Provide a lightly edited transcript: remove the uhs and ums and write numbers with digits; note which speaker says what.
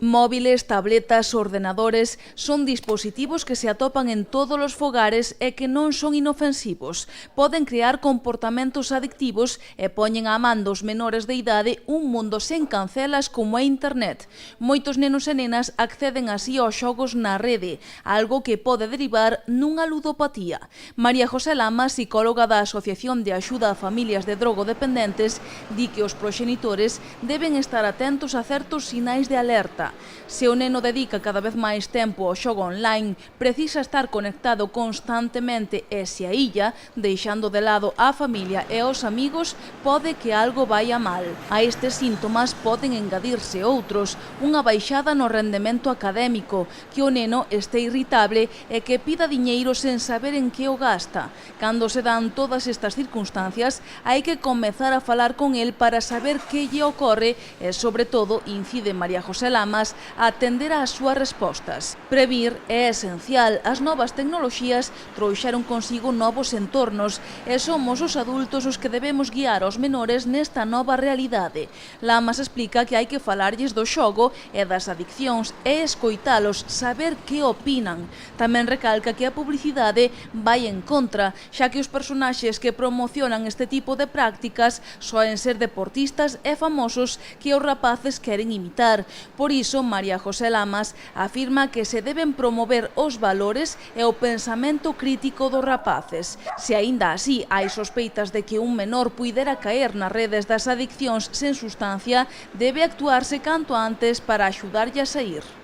Speaker 1: Móviles, tabletas, ordenadores son dispositivos que se atopan en todos os fogares e que non son inofensivos. Poden crear comportamentos adictivos e poñen á man dos menores de idade un mundo sen cancelas como é internet. Moitos nenos e nenas acceden así aos xogos na rede, algo que pode derivar nunha ludopatía. María José Lamas, psicóloga da Asociación de Axuda a Familias de Drogodependentes, di que os proxenitores deben estar atentos a certos sinais de alerta. Se o neno dedica cada vez máis tempo ao xogo online, precisa estar conectado constantemente e se ailla, deixando de lado a familia e os amigos, pode que algo vaia mal. A estes síntomas poden engadirse outros, unha baixada no rendemento académico, que o neno este irritable e que pida diñeiro sen saber en que o gasta. Cando se dan todas estas circunstancias, hai que comezar a falar con el para saber que lle ocorre e, sobre todo, incide María José Lamas, a atender ás súas respostas. Previr é esencial. As novas tecnoloxías trouxeron consigo novos entornos e somos os adultos os que debemos guiar aos menores nesta nova realidade. Lamas explica que hai que falarlles do xogo e das adiccións e escoitalos, saber que opinan. Tamén recalca que a publicidade vai en contra, xa que os personaxes que promocionan este tipo de prácticas soen ser deportistas e famosos que os rapaces queren imitar. Por iso, María José Lamas afirma que se deben promover os valores e o pensamento crítico dos rapaces. Se aínda así hai sospeitas de que un menor puidera caer nas redes das adiccións sen sustancia, debe actuarse canto antes para axudarlle a saír.